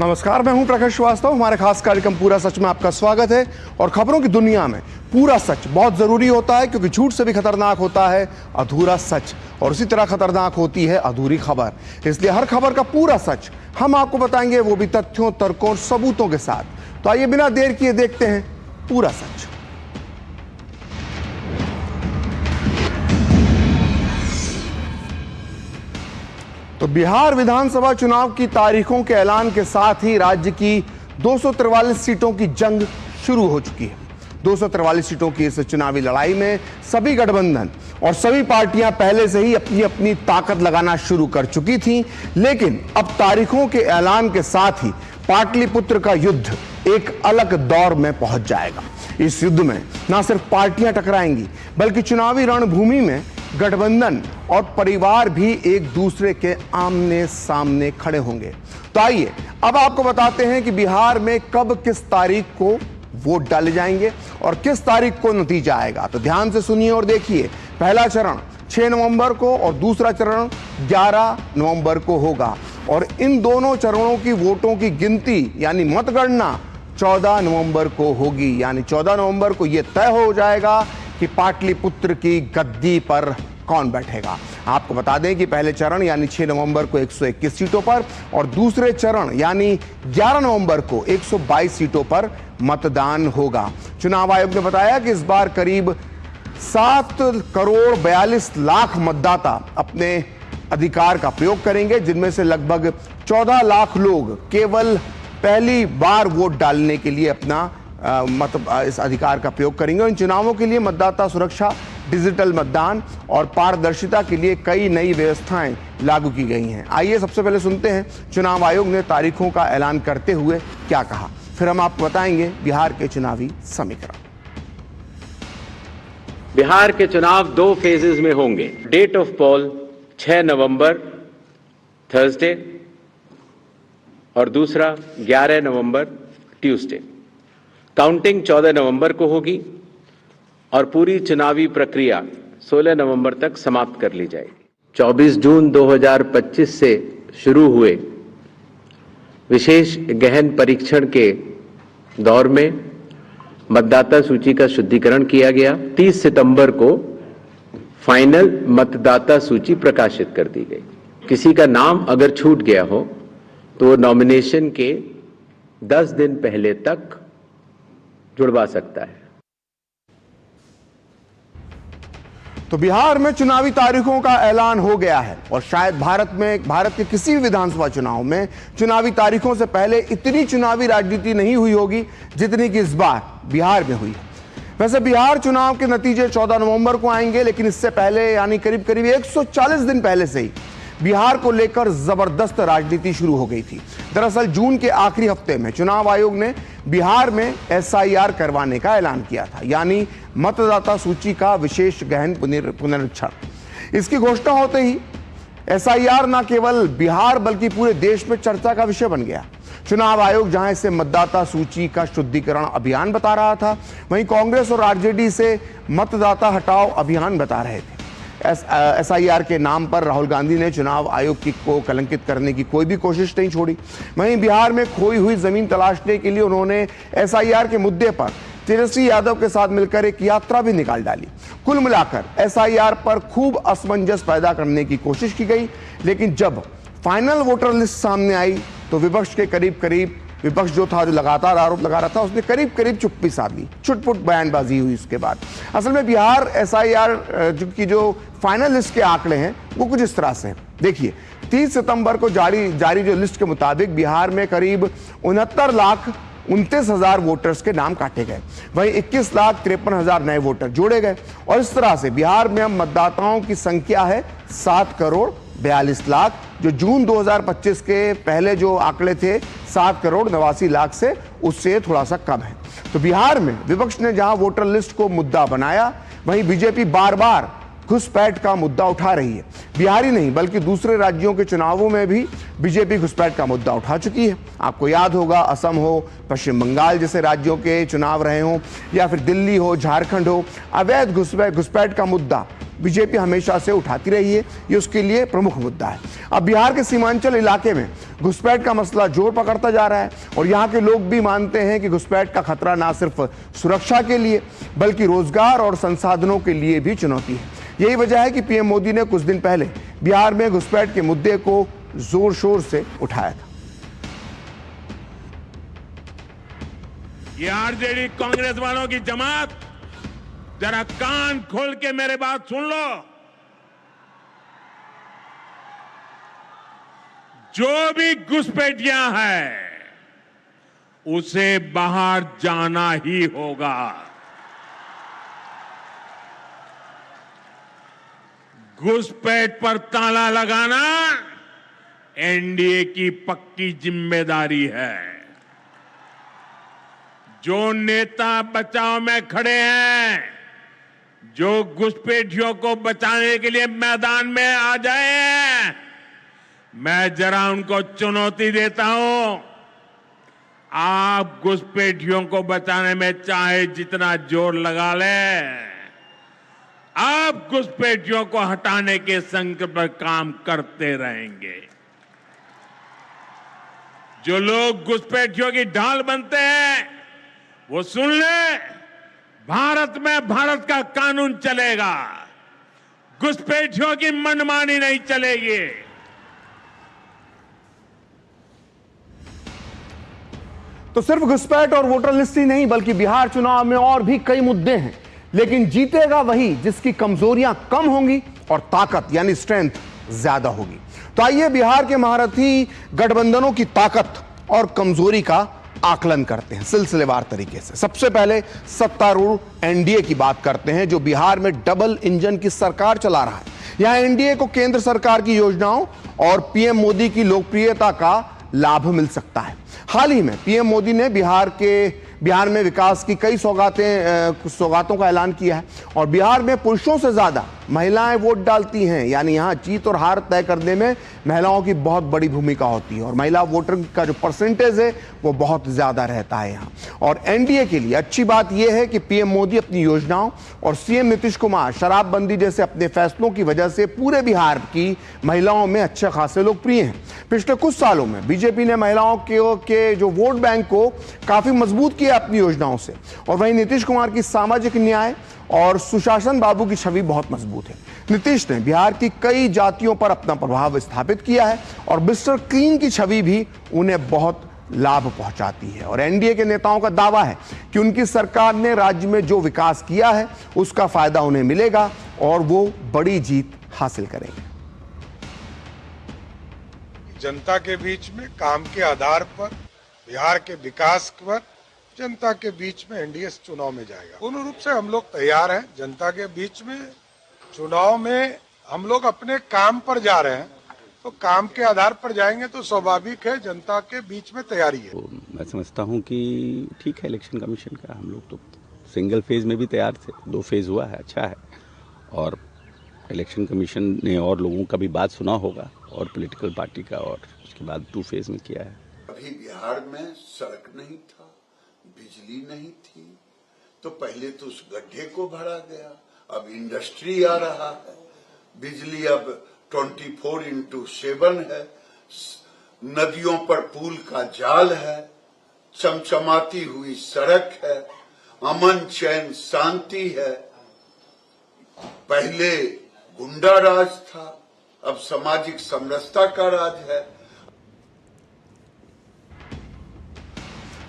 नमस्कार, मैं हूं प्रकाश श्रीवास्तव। हमारे खास कार्यक्रम पूरा सच में आपका स्वागत है। और खबरों की दुनिया में पूरा सच बहुत जरूरी होता है, क्योंकि झूठ से भी खतरनाक होता है अधूरा सच, और उसी तरह खतरनाक होती है अधूरी खबर। इसलिए हर खबर का पूरा सच हम आपको बताएंगे, वो भी तथ्यों, तर्कों और सबूतों के साथ। तो आइए बिना देर किए देखते हैं पूरा सच। तो बिहार विधानसभा चुनाव की तारीखों के ऐलान के साथ ही राज्य की 243 सीटों की जंग शुरू हो चुकी है। 243 सीटों की इस चुनावी लड़ाई में सभी गठबंधन और सभी पार्टियां पहले से ही अपनी अपनी ताकत लगाना शुरू कर चुकी थीं, लेकिन अब तारीखों के ऐलान के साथ ही पाटलिपुत्र का युद्ध एक अलग दौर में पहुंच जाएगा। इस युद्ध में न सिर्फ पार्टियां टकराएंगी, बल्कि चुनावी रणभूमि में गठबंधन और परिवार भी एक दूसरे के आमने सामने खड़े होंगे। तो आइए अब आपको बताते हैं कि बिहार में कब किस तारीख को वोट डाले जाएंगे और किस तारीख को नतीजा आएगा। तो ध्यान से सुनिए और देखिए। पहला चरण 6 नवंबर को और दूसरा चरण 11 नवंबर को होगा, और इन दोनों चरणों की वोटों की गिनती यानी मतगणना 14 नवंबर को होगी। यानी 14 नवंबर को यह तय हो जाएगा कि पाटलिपुत्र की गद्दी पर कौन बैठेगा। आपको बता दें कि पहले चरण यानी 6 नवंबर को 121 सीटों पर और दूसरे चरण यानी 11 नवंबर को 122 सीटों पर मतदान होगा। चुनाव आयोग ने बताया कि इस बार करीब 7 करोड़ 42 लाख मतदाता अपने अधिकार का प्रयोग करेंगे, जिनमें से लगभग 14 लाख लोग केवल पहली बार वोट डालने के लिए अपना इस अधिकार का प्रयोग करेंगे। इन चुनावों के लिए मतदाता सुरक्षा, डिजिटल मतदान और पारदर्शिता के लिए कई नई व्यवस्थाएं लागू की गई हैं। आइए सबसे पहले सुनते हैं चुनाव आयोग ने तारीखों का ऐलान करते हुए क्या कहा, फिर हम आपको बताएंगे बिहार के चुनावी समीकरण। बिहार के चुनाव 2 फेजेस में होंगे। Date of poll 6 November Thursday और दूसरा 11 नवंबर ट्यूसडे। काउंटिंग 14 नवंबर को होगी और पूरी चुनावी प्रक्रिया 16 नवंबर तक समाप्त कर ली जाएगी। 24 जून 2025 से शुरू हुए विशेष गहन परीक्षण के दौर में मतदाता सूची का शुद्धिकरण किया गया। 30 सितंबर को फाइनल मतदाता सूची प्रकाशित कर दी गई। किसी का नाम अगर छूट गया हो तो नॉमिनेशन के 10 दिन पहले तक जुड़वा सकता है। तो बिहार में चुनावी तारीखों का ऐलान हो गया है, और शायद भारत के किसी भी विधानसभा चुनाव में चुनावी तारीखों से पहले इतनी चुनावी राजनीति नहीं हुई होगी जितनी कि इस बार बिहार में हुई है। वैसे बिहार चुनाव के नतीजे 14 नवंबर को आएंगे, लेकिन इससे पहले यानी करीब 140 दिन पहले से ही बिहार को लेकर जबरदस्त राजनीति शुरू हो गई थी। दरअसल जून के आखिरी हफ्ते में चुनाव आयोग ने बिहार में SIR करवाने का ऐलान किया था, यानी मतदाता सूची का विशेष गहन पुनरीक्षण। इसकी घोषणा होते ही SIR न केवल बिहार बल्कि पूरे देश में चर्चा का विषय बन गया। चुनाव आयोग जहां इसे मतदाता सूची का शुद्धिकरण अभियान बता रहा था, वहीं कांग्रेस और RJD से मतदाता हटाओ अभियान बता रहे थे। SIR के नाम पर राहुल गांधी ने चुनाव आयोग को कलंकित करने की कोई भी कोशिश नहीं छोड़ी। वहीं बिहार में खोई हुई जमीन तलाशने के लिए उन्होंने SIR के मुद्दे पर तेजस्वी यादव के साथ मिलकर एक यात्रा भी निकाल डाली। कुल मिलाकर SIR पर खूब असमंजस पैदा करने की कोशिश की गई, लेकिन जब फाइनल वोटर लिस्ट सामने आई तो विपक्ष के करीब विपक्ष जो था, जो लगातार आरोप लगा रहा था, उसने करीब चुप्पी साध ली। छुटपुट बयानबाजी हुई उसके बाद। असल में बिहार SIR की जो फाइनल लिस्ट के आंकड़े हैं वो कुछ इस तरह से हैं। देखिए, 30 सितंबर को जारी जो लिस्ट के मुताबिक बिहार में करीब 69,29,000 वोटर्स के नाम काटे गए। वहीं 21,53,000 नए वोटर जोड़े गए, और इस तरह से बिहार में अब मतदाताओं की संख्या है 7 करोड़ 42 लाख, जो जून 2025 के पहले जो आंकड़े थे 7 करोड़ 89 लाख से उससे थोड़ा सा कम है। तो बिहार में विपक्ष ने जहां वोटर लिस्ट को मुद्दा बनाया, वहीं बीजेपी बार बार घुसपैठ का मुद्दा उठा रही है। बिहार ही नहीं बल्कि दूसरे राज्यों के चुनावों में भी बीजेपी घुसपैठ का मुद्दा उठा चुकी है। आपको याद होगा, असम हो, पश्चिम बंगाल जैसे राज्यों के चुनाव रहे हों, या फिर दिल्ली हो, झारखंड हो, अवैध घुसपैठ का मुद्दा बीजेपी हमेशा से उठाती रही है, ये उसके लिए प्रमुख मुद्दा है। अब बिहार के सीमांचल इलाके में घुसपैठ का मसला जोर पकड़ता जा रहा है और यहाँ के लोग भी मानते हैं कि घुसपैठ का खतरा ना सिर्फ सुरक्षा के लिए बल्कि रोजगार और संसाधनों के लिए भी चुनौती है। यही वजह है कि पीएम मोदी ने कुछ दिन पहले बिहार में घुसपैठ के मुद्दे को जोर शोर से उठाया था। ये आरजेडी कांग्रेस वालों की जमात, जरा कान खोल के मेरे बात सुन लो। जो भी घुसपैठिया है उसे बाहर जाना ही होगा। घुसपैठ पर ताला लगाना एनडीए की पक्की जिम्मेदारी है। जो नेता बचाव में खड़े हैं, जो घुसपैठियों को बचाने के लिए मैदान में आ जाए, मैं जरा उनको चुनौती देता हूं। आप घुसपैठियों को बचाने में चाहे जितना जोर लगा लें, आप घुसपैठियों को हटाने के संकल्प पर काम करते रहेंगे। जो लोग घुसपैठियों की ढाल बनते हैं वो सुन ले, भारत में भारत का कानून चलेगा, घुसपैठियों की मनमानी नहीं चलेगी। तो सिर्फ घुसपैठ और वोटर लिस्ट ही नहीं बल्कि बिहार चुनाव में और भी कई मुद्दे हैं, लेकिन जीतेगा वही जिसकी कमजोरियां कम होंगी और ताकत यानी स्ट्रेंथ ज्यादा होगी। तो आइए बिहार के महारथी गठबंधनों की ताकत और कमजोरी का आकलन करते हैं सिलसिलेवार तरीके से। सबसे पहले सत्तारूढ़ एनडीए की बात करते हैं, जो बिहार में डबल इंजन की सरकार चला रहा है। यहां एनडीए को केंद्र सरकार की योजनाओं और पीएम मोदी की लोकप्रियता का लाभ मिल सकता है। हाल ही में पीएम मोदी ने बिहार में विकास की कई सौगातों का ऐलान किया है और बिहार में पुरुषों से ज्यादा महिलाएं वोट डालती हैं, यानी यहां जीत और हार तय करने में महिलाओं की बहुत बड़ी भूमिका होती है और महिला वोटर का जो परसेंटेज है वो बहुत ज्यादा रहता है यहां। और एनडीए के लिए अच्छी बात यह है कि पीएम मोदी अपनी योजनाओं और सीएम नीतीश कुमार शराबबंदी जैसे अपने फैसलों की वजह से पूरे बिहार की महिलाओं में अच्छे खासे लोकप्रिय हैं। पिछले कुछ सालों में बीजेपी ने महिलाओं के जो वोट बैंक को काफी मजबूत किया अपनी योजनाओं से, और वहीं नीतीश कुमार की सामाजिक न्याय और सुशासन बाबू की छवि बहुत मजबूत है। नीतीश ने बिहार की कई जातियों पर अपना प्रभाव स्थापित किया है और मिस्टर क्लीन की छवि भी उन्हें बहुत लाभ पहुंचाती है। और एनडीए के नेताओं का दावा है कि उनकी सरकार ने राज्य में जो विकास किया है उसका फायदा उन्हें मिलेगा और वो बड़ी जीत हासिल करेंगे। जनता के बीच में काम के आधार पर, बिहार के विकास पर जनता के बीच में एनडीए चुनाव में जाएगा। पूर्ण रूप से हम लोग तैयार हैं। जनता के बीच में चुनाव में हम लोग अपने काम पर जा रहे हैं, तो काम के आधार पर जाएंगे तो स्वाभाविक है जनता के बीच में तैयारी है। तो मैं समझता हूं कि ठीक है, इलेक्शन कमीशन का हम लोग तो सिंगल फेज में भी तैयार थे, 2 फेज हुआ है, अच्छा है। और इलेक्शन कमीशन ने और लोगों का भी बात सुना होगा और पॉलिटिकल पार्टी का, और उसके बाद 2 फेज में किया है। अभी बिहार में सड़क नहीं था, बिजली नहीं थी, तो पहले तो उस गड्ढे को भरा गया, अब इंडस्ट्री आ रहा है, बिजली अब 24/7 है, नदियों पर पुल का जाल है, चमचमाती हुई सड़क है, अमन चैन शांति है। पहले गुंडा राज था, अब सामाजिक समरसता का राज है।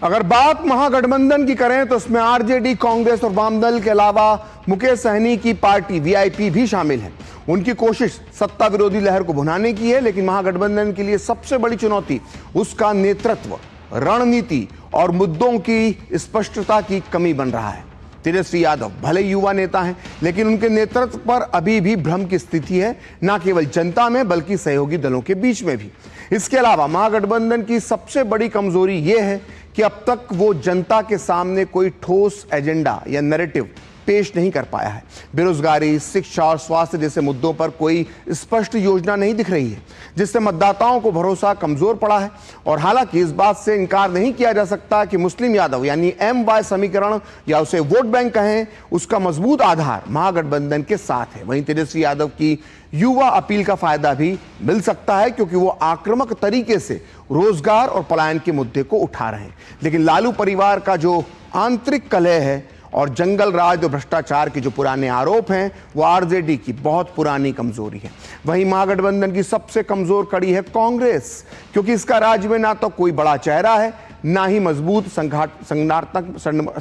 अगर बात महागठबंधन की करें तो इसमें आरजेडी, कांग्रेस और वामदल के अलावा मुकेश सहनी की पार्टी वीआईपी भी शामिल है। उनकी कोशिश सत्ता विरोधी लहर को भुनाने की है, लेकिन महागठबंधन के लिए सबसे बड़ी चुनौती उसका नेतृत्व, रणनीति और मुद्दों की स्पष्टता की कमी बन रहा है। तेजस्वी यादव भले युवा नेता हैं, लेकिन उनके नेतृत्व पर अभी भी भ्रम की स्थिति है, न केवल जनता में बल्कि सहयोगी दलों के बीच में भी। इसके अलावा महागठबंधन की सबसे बड़ी कमजोरी यह है कि अब तक वो जनता के सामने कोई ठोस एजेंडा या नैरेटिव पेश नहीं कर पाया है। बेरोजगारी, शिक्षा और स्वास्थ्य जैसे मुद्दों पर कोई स्पष्ट योजना नहीं दिख रही है, जिससे मतदाताओं को भरोसा कमजोर पड़ा है। और हालांकि इस बात से इनकार नहीं किया जा सकता कि मुस्लिम यादव यानी MY समीकरण या उसे वोट बैंक कहें, उसका मजबूत आधार महागठबंधन के साथ है। वहीं तेजस्वी यादव की युवा अपील का फायदा भी मिल सकता है, क्योंकि वो आक्रामक तरीके से रोजगार और पलायन के मुद्दे को उठा रहे हैं। लेकिन लालू परिवार का जो आंतरिक कलह है और जंगल राज और भ्रष्टाचार के जो पुराने आरोप हैं, वो RJD की बहुत पुरानी कमजोरी है। वहीं महागठबंधन की सबसे कमजोर कड़ी है कांग्रेस, क्योंकि इसका राज्य में ना तो कोई बड़ा चेहरा है, ना ही मजबूत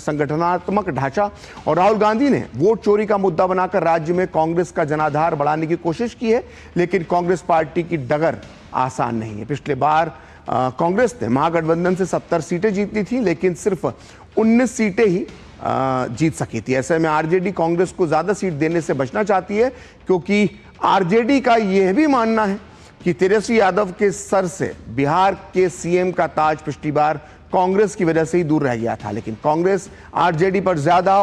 संगठनात्मक ढांचा। और राहुल गांधी ने वोट चोरी का मुद्दा बनाकर राज्य में कांग्रेस का जनाधार बढ़ाने की कोशिश की है, लेकिन कांग्रेस पार्टी की डगर आसान नहीं है। पिछले बार कांग्रेस ने महागठबंधन से 70 सीटें जीती थी, लेकिन सिर्फ 19 सीटें ही जीत सकी थी। ऐसे में RJD कांग्रेस को ज्यादा सीट देने से बचना चाहती है, क्योंकि RJD का यह भी मानना है कि तेजस्वी यादव के सर से बिहार के CM का ताज पिछली बार कांग्रेस की वजह से ही दूर रह गया था। लेकिन कांग्रेस RJD पर ज्यादा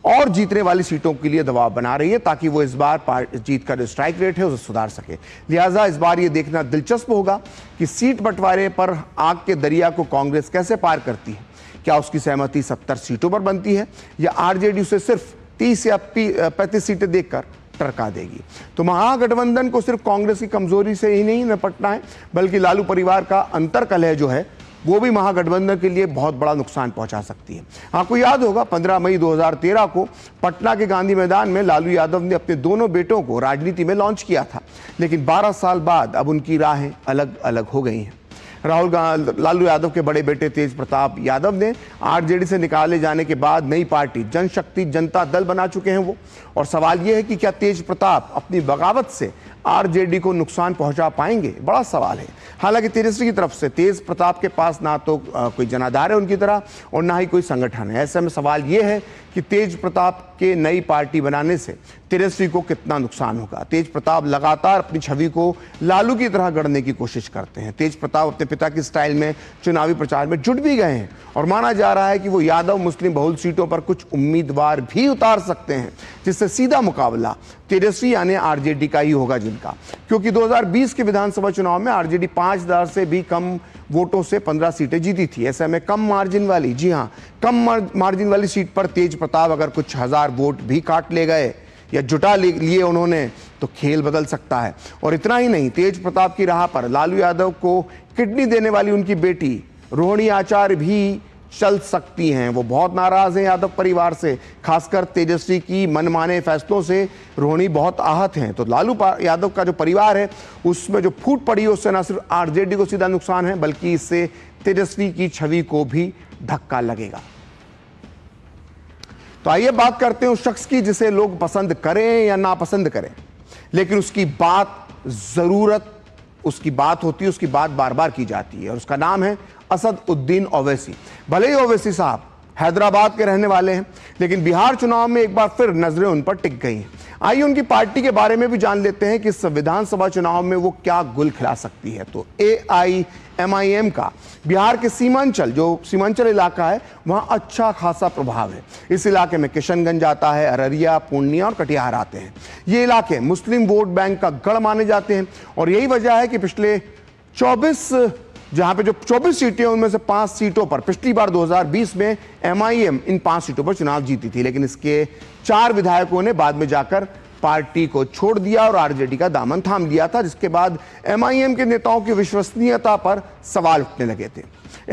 और जीतने वाली सीटों के लिए दबाव बना रही है, ताकि वो इस बार जीत का जो स्ट्राइक रेट है उसे सुधार सके। लिहाजा इस बार ये देखना दिलचस्प होगा कि सीट बंटवारे पर आग के दरिया को कांग्रेस कैसे पार करती है। क्या उसकी सहमति 70 सीटों पर बनती है, या RJD उसे सिर्फ 30 या 35 सीटें देकर टरका देगी। तो महागठबंधन को सिर्फ कांग्रेस की कमजोरी से ही नहीं निपटना है, बल्कि लालू परिवार का अंतर्कलह जो है वो भी महागठबंधन के लिए बहुत बड़ा नुकसान पहुंचा सकती है। आपको याद होगा 15 मई 2013 को पटना के गांधी मैदान में लालू यादव ने अपने दोनों बेटों को राजनीति में लॉन्च किया था, लेकिन 12 साल बाद अब उनकी राहें अलग अलग हो गई हैं। लालू यादव के बड़े बेटे तेज प्रताप यादव ने RJD से निकाले जाने के बाद नई पार्टी जनशक्ति जनता दल बना चुके हैं वो। और सवाल यह है कि क्या तेज प्रताप अपनी बगावत से RJD को नुकसान पहुंचा पाएंगे, बड़ा सवाल है। हालांकि तेजस्वी की तरफ से तेज प्रताप के पास ना तो कोई जनाधार है उनकी तरह, और ना ही कोई संगठन है। ऐसे में सवाल यह है कि तेज प्रताप के नई पार्टी बनाने से तेजस्वी को कितना नुकसान होगा। तेज प्रताप लगातार अपनी छवि को लालू की तरह गढ़ने की कोशिश करते हैं। तेज प्रताप अपने पिता की स्टाइल में चुनावी प्रचार में जुट भी गए हैं, और माना जा रहा है कि वो यादव मुस्लिम बहुल सीटों पर कुछ उम्मीदवार भी उतार सकते हैं, जिससे सीधा मुकाबला तेजस्वी यानी RJD का ही होगा जिनका। क्योंकि 2020 के विधानसभा चुनाव में RJD 5000 से भी कम वोटों से 15 सीटें जीती थी। ऐसे में कम मार्जिन वाली, जी हां, कम मार्जिन वाली सीट पर तेज प्रताप अगर कुछ हजार वोट भी काट ले गए या जुटा लिए उन्होंने, तो खेल बदल सकता है। और इतना ही नहीं, तेज प्रताप की राह पर लालू यादव को किडनी देने वाली उनकी बेटी रोहिणी आचार्य भी चल सकती हैं। वो बहुत नाराज हैं यादव परिवार से, खासकर तेजस्वी की मनमाने फैसलों से रोहिणी बहुत आहत हैं। तो लालू यादव का जो परिवार है उसमें जो फूट पड़ी है, उससे न सिर्फ RJD को सीधा नुकसान है, बल्कि इससे तेजस्वी की छवि को भी धक्का लगेगा। तो आइए बात करते हैं उस शख्स की जिसे लोग पसंद करें या नापसंद करें, लेकिन उसकी बात जरूरत उसकी बात होती है, उसकी बात बार बार की जाती है, और उसका नाम है असद उद्दीन ओवैसी। भले ही ओवैसी साहब हैदराबाद के रहने वाले हैं, लेकिन बिहार चुनाव में एक बार फिर नजरें उन पर टिक गई हैं। आइए उनकी पार्टी के बारे में भी जान लेते हैं कि इस विधानसभा चुनाव में वो क्या गुल खिला सकती है। तो AIMIM का बिहार के सीमांचल इलाका है, वहां अच्छा खासा प्रभाव है। इस इलाके में किशनगंज आता है, अररिया, पूर्णिया और कटिहार आते हैं। ये इलाके मुस्लिम वोट बैंक का गढ़ माने जाते हैं, और यही वजह है कि पिछले 24 सीटें, उनमें से 5 सीटों पर पिछली बार 2020 में MIM इन 5 सीटों पर चुनाव जीती थी, लेकिन इसके 4 विधायकों ने बाद में जाकर पार्टी को छोड़ दिया और RJD का दामन थाम लिया था, जिसके बाद MIM के नेताओं की विश्वसनीयता पर सवाल उठने लगे थे।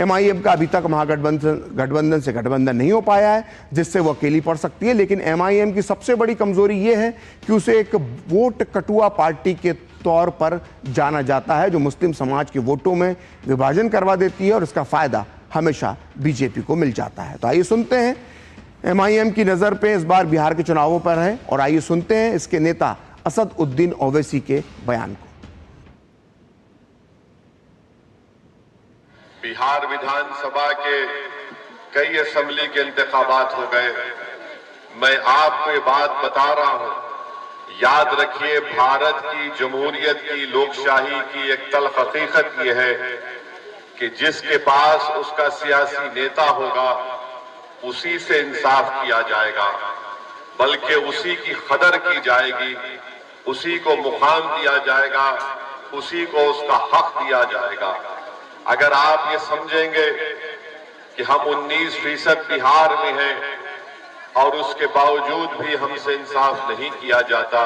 MIM का अभी तक गठबंधन से गठबंधन नहीं हो पाया है, जिससे वो अकेली पड़ सकती है। लेकिन MIM की सबसे बड़ी कमजोरी यह है कि उसे एक वोट कटुआ पार्टी के तौर पर जाना जाता है, जो मुस्लिम समाज के वोटों में विभाजन करवा देती है, और इसका फायदा हमेशा BJP को मिल जाता है। तो आइए सुनते हैं MIM की नजर पे इस बार बिहार के चुनावों पर है, और आइए सुनते हैं इसके नेता असद उद्दीन ओवैसी के बयान को। बिहार विधानसभा के कई असेंबली के इंतखाबात हो गए। मैं आपको ये बात बता रहा हूं, याद रखिए, भारत की जमहूरियत की, लोकशाही की एक तल्ख हकीकत यह है कि जिसके पास उसका सियासी नेता होगा उसी से इंसाफ किया जाएगा। बल्कि उसी की कदर की जाएगी, उसी को मुकाम दिया जाएगा, उसी को उसका हक दिया जाएगा। अगर आप ये समझेंगे कि हम 19% बिहार में हैं और उसके बावजूद भी हमसे इंसाफ नहीं किया जाता,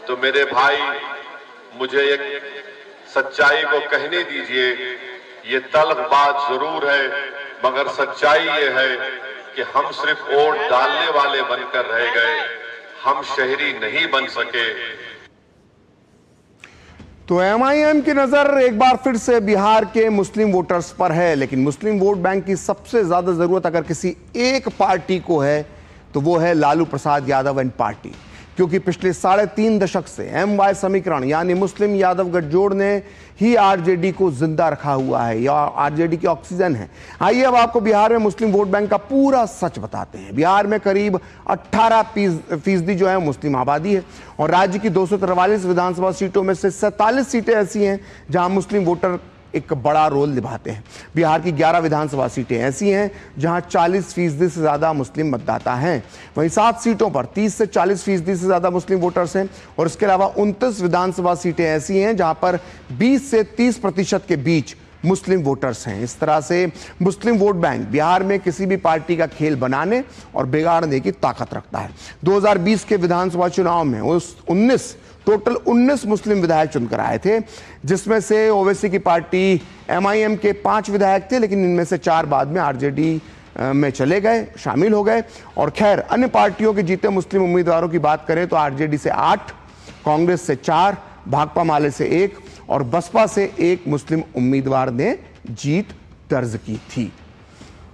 तो मेरे भाई मुझे एक सच्चाई को कहने दीजिए। ये तल्ख बात जरूर है, मगर सच्चाई ये है कि हम सिर्फ वोट डालने वाले बनकर रह गए, हम शहरी नहीं बन सके। तो एमआईएम की नजर एक बार फिर से बिहार के मुस्लिम वोटर्स पर है, लेकिन मुस्लिम वोट बैंक की सबसे ज्यादा जरूरत अगर किसी एक पार्टी को है तो वो है लालू प्रसाद यादव एंड पार्टी, क्योंकि पिछले 3.5 दशक से एमवाई समीकरण यानी मुस्लिम यादव गठजोड़ ने ही आरजेडी को जिंदा रखा हुआ है, या आरजेडी की ऑक्सीजन है। आइए अब आपको बिहार में मुस्लिम वोट बैंक का पूरा सच बताते हैं। बिहार में करीब 18% जो है मुस्लिम आबादी है और राज्य की 243 विधानसभा सीटों में से 47 सीटें ऐसी हैं जहां मुस्लिम वोटर एक बड़ा रोल निभाते हैं। बिहार की 11 विधानसभा सीटें ऐसी हैं जहां 40% से ज्यादा मुस्लिम मतदाता हैं। वहीं 7 सीटों पर 30 से 40% से ज्यादा मुस्लिम वोटर्स हैं और इसके अलावा 29 विधानसभा सीटें ऐसी हैं जहां पर 20 से 30% के बीच मुस्लिम वोटर्स हैं। इस तरह से मुस्लिम वोट बैंक बिहार में किसी भी पार्टी का खेल बनाने और बिगाड़ने की ताकत रखता है। 2020 के विधानसभा चुनाव में टोटल 19 मुस्लिम विधायक चुनकर आए थे, जिसमें से ओवैसी की पार्टी एमआईएम के 5 विधायक थे, लेकिन इनमें से 4 बाद में आरजेडी में चले गए, शामिल हो गए। और खैर अन्य पार्टियों के जीते मुस्लिम उम्मीदवारों की बात करें तो आरजेडी से 8, कांग्रेस से 4, भाकपा माले से 1 और बसपा से 1 मुस्लिम उम्मीदवार ने जीत दर्ज की थी।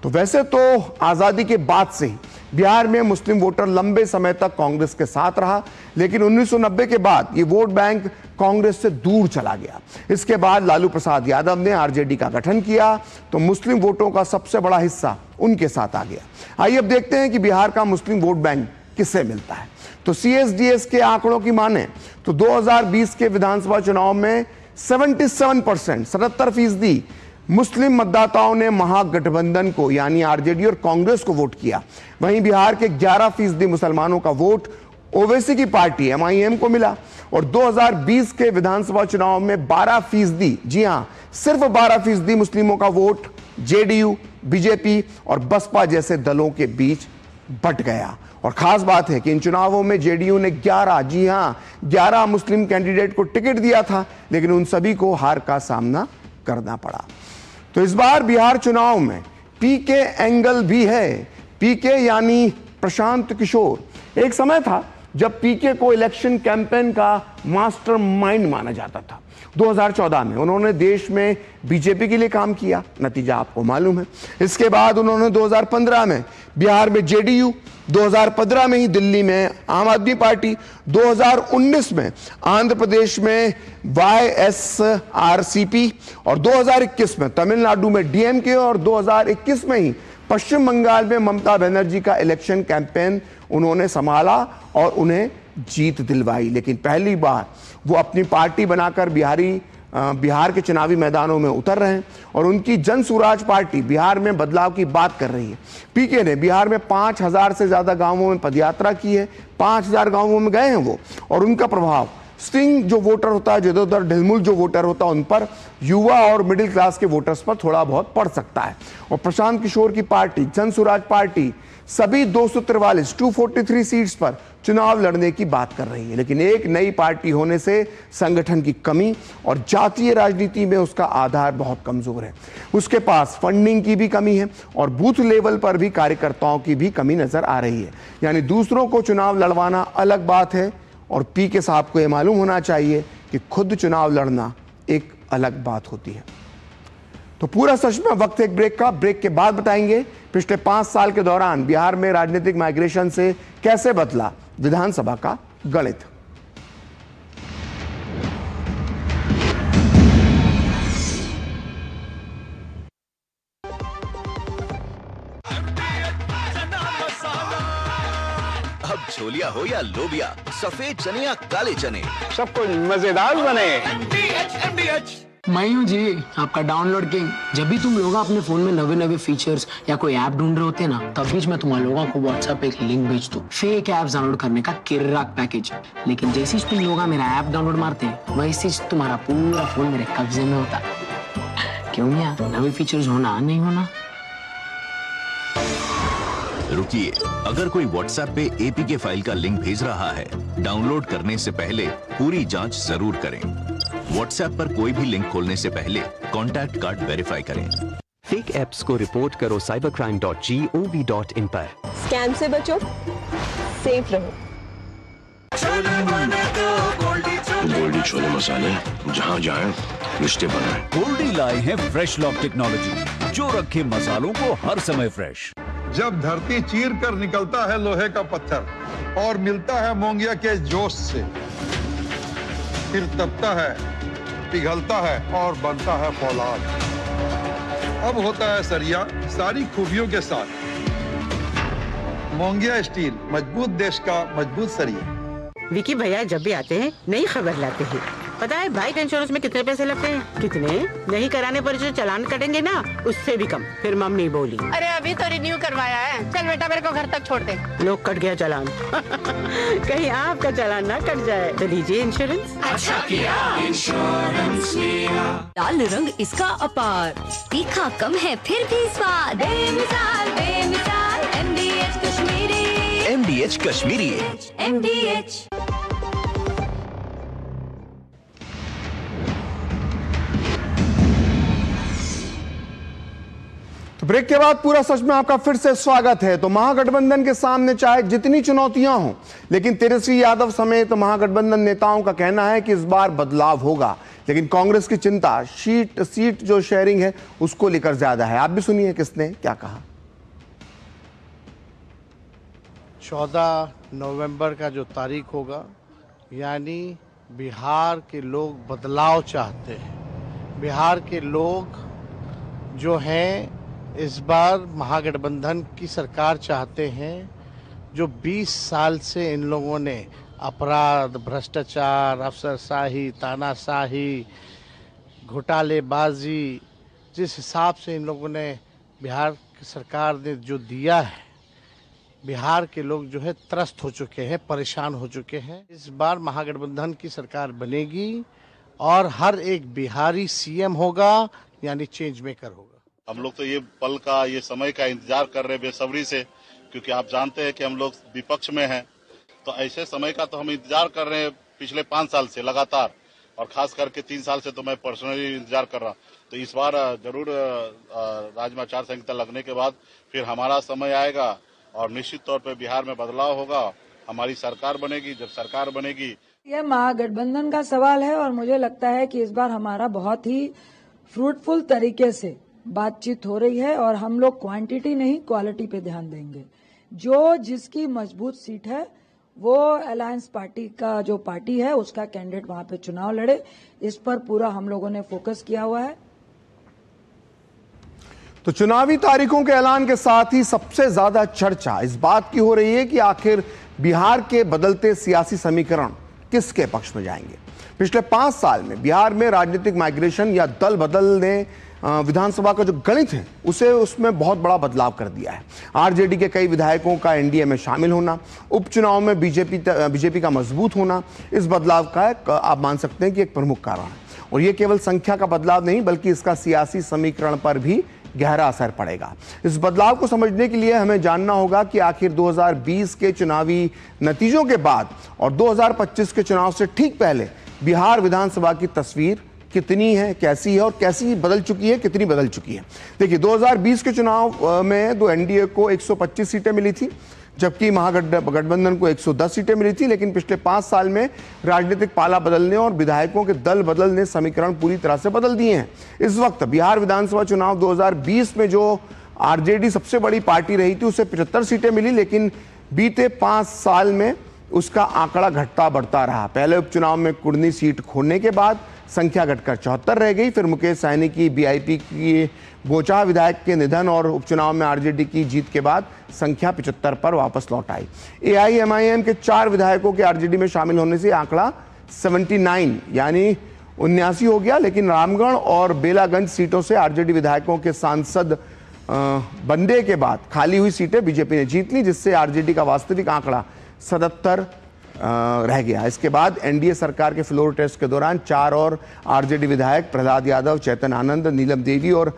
तो वैसे तो आजादी के बाद से ही बिहार में मुस्लिम वोटर लंबे समय तक कांग्रेस के साथ रहा, लेकिन 1990 के बाद ये वोट बैंक कांग्रेस से दूर चला गया। इसके बाद लालू प्रसाद यादव ने आरजेडी का गठन किया तो मुस्लिम वोटों का सबसे बड़ा हिस्सा उनके साथ आ गया। आइए अब देखते हैं कि बिहार का मुस्लिम वोट बैंक किससे मिलता है। तो सीएसडीएस के आंकड़ों की माने तो 2020 के विधानसभा चुनाव में 77% मुस्लिम मतदाताओं ने महागठबंधन को यानी आरजेडी और कांग्रेस को वोट किया। वहीं बिहार के 11% मुसलमानों का वोट ओवैसी की पार्टी एमआईएम को मिला और 2020 के विधानसभा चुनाव में 12%, जी हां सिर्फ 12% मुस्लिमों का वोट जेडीयू, बीजेपी और बसपा जैसे दलों के बीच बट गया। और खास बात है कि इन चुनावों में जेडीयू ने 11 मुस्लिम कैंडिडेट को टिकट दिया था, लेकिन उन सभी को हार का सामना करना पड़ा। तो इस बार बिहार चुनाव में पीके एंगल भी है। पीके यानी प्रशांत किशोर। एक समय था जब पीके को इलेक्शन कैंपेन का मास्टरमाइंड माना जाता था। 2014 में उन्होंने देश में बीजेपी के लिए काम किया, नतीजा आपको मालूम है। इसके बाद उन्होंने 2015 में बिहार में जेडीयू, 2015 में ही दिल्ली में आम आदमी पार्टी, 2019 में आंध्र प्रदेश में वाईएसआरसीपी और 2021 में तमिलनाडु में डीएमके और 2021 में ही पश्चिम बंगाल में ममता बनर्जी का इलेक्शन कैंपेन उन्होंने संभाला और उन्हें जीत दिलवाई। लेकिन पहली बार वो अपनी पार्टी बनाकर बिहार के चुनावी मैदानों में उतर रहे हैं और उनकी जन स्वराज पार्टी बिहार में बदलाव की बात कर रही है। पीके ने बिहार में 5000 से ज्यादा गांवों में पदयात्रा की है, 5000 गांवों में गए हैं वो, और उनका प्रभाव स्टिंग जो वोटर होता है, इधर ढिलमुल जो वोटर होता है, उन पर, युवा और मिडिल क्लास के वोटर्स पर थोड़ा बहुत पड़ सकता है। और प्रशांत किशोर की पार्टी जन स्वराज पार्टी सभी 243 सीट्स पर चुनाव लड़ने की बात कर रही है। लेकिन एक नई पार्टी होने से संगठन की कमी और जातीय राजनीति में उसका आधार बहुत कमजोर है। उसके पास फंडिंग की भी कमी है और बूथ लेवल पर भी कार्यकर्ताओं की भी कमी नजर आ रही है। यानी दूसरों को चुनाव लड़वाना अलग बात है और पीके साहब को यह मालूम होना चाहिए कि खुद चुनाव लड़ना एक अलग बात होती है। तो पूरा सच में वक्त एक ब्रेक का। ब्रेक के बाद बताएंगे पिछले 5 साल के दौरान बिहार में राजनीतिक माइग्रेशन से कैसे बदला विधानसभा का गणित। अब छोलिया हो या लोबिया, सफेद चने या काले चने, सब कुछ मजेदार बने। MDH मैं हूँ जी, आपका डाउनलोड किंग। जब भी तुम लोग अपने फोन में नवे नवे फीचर्स या कोई ऐप ढूंढ रहे होते ना, तब बीच में तुम लोगों को व्हाट्सएप पे एक लिंक भेज दूं फेक ऐप्स डाउनलोड करने का किर्राक पैकेज। लेकिन जैसे ही तुम लोग मेरा ऐप डाउनलोड मारते हैं, वैसे ही तुम्हारा पूरा फोन मेरे कब्जे में होता। क्यों यार, नवे फीचर्स होना नहीं होना। रुकिए, अगर कोई व्हाट्सएप पे एपीके फाइल का लिंक भेज रहा है, डाउनलोड करने से पहले पूरी जांच जरूर करें। व्हाट्सएप पर कोई भी लिंक खोलने से पहले कॉन्टैक्ट कार्ड वेरीफाई करें। फेक ऐप्स को रिपोर्ट करो cybercrime.gov.in पर। स्कैम से बचो, सेफ रहो। गोल्डी छोले मसाले, जहाँ जाए रिश्ते बनाए। गोल्डी लाए हैं फ्रेश लॉक टेक्नोलॉजी, जो रखे मसालों को हर समय फ्रेश। जब धरती चीर कर निकलता है लोहे का पत्थर और मिलता है मोंगिया के जोश से, फिर तपता है, पिघलता है और बनता है फौलाद। अब होता है सरिया सारी खूबियों के साथ। मोंगिया स्टील, मजबूत देश का मजबूत सरिया। विकी भैया जब भी आते हैं नई खबर लाते हैं। पता है बाइक इंश्योरेंस में कितने पैसे लगते हैं? कितने? नहीं कराने पर जो चालान कटेंगे ना, उससे भी कम। फिर मम्मी बोली, अरे अभी तो रिन्यू करवाया है, चल बेटा मेरे को घर तक छोड़ दे। लोग कट गया चालान। कहीं आपका चालान ना कट जाए तो लीजिए इंश्योरेंस। अच्छा किया इंश्योरेंस लिया। लाल रंग इसका अपार, तीखा कम है फिर भी स्वाद। बेमिसाल बेमिसाल MDH Kashmiri. MDH Kashmiri. MDH। तो ब्रेक के बाद पूरा सच में आपका फिर से स्वागत है। तो महागठबंधन के सामने चाहे जितनी चुनौतियां हों, लेकिन तेजस्वी यादव समेत महागठबंधन नेताओं का कहना है कि इस बार बदलाव होगा। लेकिन कांग्रेस की चिंता सीट जो शेयरिंग है उसको लेकर ज्यादा है। आप भी सुनिए किसने क्या कहा। 14 नवंबर का जो तारीख होगा, यानी बिहार के लोग बदलाव चाहते हैं। बिहार के लोग जो हैं इस बार महागठबंधन की सरकार चाहते हैं। जो 20 साल से इन लोगों ने अपराध, भ्रष्टाचार, अफसरशाही, तानाशाही, घोटालेबाजी, जिस हिसाब से इन लोगों ने बिहार की सरकार ने जो दिया है, बिहार के लोग जो है त्रस्त हो चुके हैं, परेशान हो चुके हैं। इस बार महागठबंधन की सरकार बनेगी और हर एक बिहारी सीएम होगा, यानी चेंज मेकर होगा। हम लोग तो ये पल का, ये समय का इंतजार कर रहे हैं बेसब्री से, क्योंकि आप जानते हैं कि हम लोग विपक्ष में हैं। तो ऐसे समय का तो हम इंतजार कर रहे हैं पिछले 5 साल से लगातार, और खास करके 3 साल से तो मैं पर्सनली इंतजार कर रहा हूँ। तो इस बार जरूर राज्य आचार संहिता लगने के बाद फिर हमारा समय आएगा और निश्चित तौर पे बिहार में बदलाव होगा। हमारी सरकार बनेगी। जब सरकार बनेगी, यह महागठबंधन का सवाल है और मुझे लगता है कि इस बार हमारा बहुत ही फ्रूटफुल तरीके से बातचीत हो रही है और हम लोग क्वांटिटी नहीं क्वालिटी पे ध्यान देंगे। जो जिसकी मजबूत सीट है वो अलायंस पार्टी का जो पार्टी है उसका कैंडिडेट वहां पे चुनाव लड़े, इस पर पूरा हम लोगों ने फोकस किया हुआ है। तो चुनावी तारीखों के ऐलान के साथ ही सबसे ज्यादा चर्चा इस बात की हो रही है कि आखिर बिहार के बदलते सियासी समीकरण किसके पक्ष में जाएंगे। पिछले 5 साल में बिहार में राजनीतिक माइग्रेशन या दल बदल ने विधानसभा का जो गणित है उसमें बहुत बड़ा बदलाव कर दिया है। आरजेडी के कई विधायकों का एनडीए में शामिल होना, उपचुनाव में बीजेपी का मजबूत होना इस बदलाव का आप मान सकते हैं कि एक प्रमुख कारण है। और ये केवल संख्या का बदलाव नहीं बल्कि इसका सियासी समीकरण पर भी गहरा असर पड़ेगा। इस बदलाव को समझने के लिए हमें जानना होगा कि आखिर 2020 के चुनावी नतीजों के बाद और 2025 के चुनाव से ठीक पहले बिहार विधानसभा की तस्वीर कितनी है, कैसी है और कैसी बदल चुकी है, कितनी बदल चुकी है। देखिए 2020 के चुनाव में तो एनडीए को 125 सीटें मिली थी, जबकि महागठबंधन को 110 सीटें मिली थी। लेकिन पिछले 5 साल में राजनीतिक पाला बदलने और विधायकों के दल बदलने समीकरण पूरी तरह से बदल दिए हैं। इस वक्त बिहार विधानसभा चुनाव 2020 में जो आरजेडी सबसे बड़ी पार्टी रही थी उसे 75 सीटें मिली, लेकिन बीते 5 साल में उसका आंकड़ा घटता बढ़ता रहा। पहले उपचुनाव में कुर्नी सीट खोने के बाद संख्या घटकर 74 रह गई। फिर मुकेश सहनी की बीआईपी की बोचाह विधायक के निधन और उपचुनाव में आरजेडी की जीत के बाद संख्या 75 पर वापस लौट आई। एआईएमआईएम के 4 विधायकों के आरजेडी में शामिल होने से आंकड़ा 79 यानी 79 हो गया। लेकिन रामगढ़ और बेलागंज सीटों से आरजेडी विधायकों के सांसद बनने के बाद खाली हुई सीटें बीजेपी ने जीत ली, जिससे आरजेडी का वास्तविक आंकड़ा 77 रह गया। इसके बाद एनडीए सरकार के फ्लोर टेस्ट के दौरान 4 और आरजेडी विधायक प्रहलाद यादव, चेतन आनंद, नीलम देवी और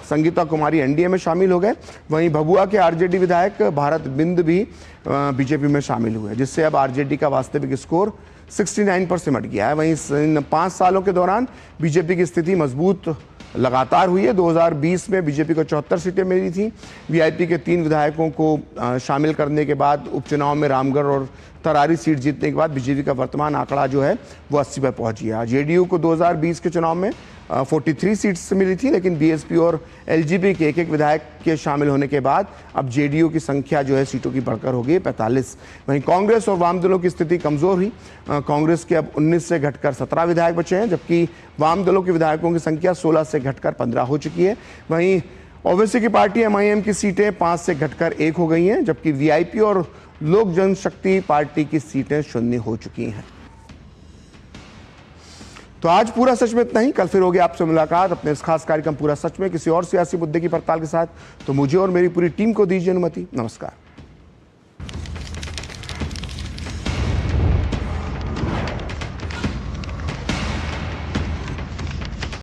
संगीता कुमारी एनडीए में शामिल हो गए। वहीं भभुआ के आरजेडी विधायक भारत बिंद भी बीजेपी में शामिल हुए, जिससे अब आरजेडी का वास्तविक स्कोर 69 पर सिमट गया है। वहीं इन 5 सालों के दौरान बीजेपी की स्थिति मजबूत लगातार हुई है। 2020 में बीजेपी को 74 सीटें मिली थी। वीआईपी के 3 विधायकों को शामिल करने के बाद उपचुनाव में रामगढ़ और तरारी सीट जीतने के बाद बीजेपी का वर्तमान आंकड़ा जो है वो 80 पर पहुंच गया। जेडीयू को 2020 के चुनाव में 43 सीट्स मिली थी, लेकिन बीएसपी और एलजेपी के एक विधायक के शामिल होने के बाद अब जेडीयू की संख्या जो है सीटों की बढ़कर हो गई 45। वहीं कांग्रेस और वाम दलों की स्थिति कमजोर हुई। कांग्रेस के अब 19 से घटकर 17 विधायक बचे हैं, जबकि वाम दलों के विधायकों की संख्या 16 से घटकर 15 हो चुकी है। वहीं ओवैसी की पार्टी एमआईएम की सीटें 5 से घटकर 1 हो गई हैं, जबकि वीआईपी और लोक जनशक्ति पार्टी की सीटें 0 हो चुकी हैं। तो आज पूरा सच में इतना ही। कल फिर होगी आपसे मुलाकात अपने इस खास कार्यक्रम पूरा सच में किसी और सियासी मुद्दे की पड़ताल के साथ। तो मुझे और मेरी पूरी टीम को दीजिए अनुमति। नमस्कार।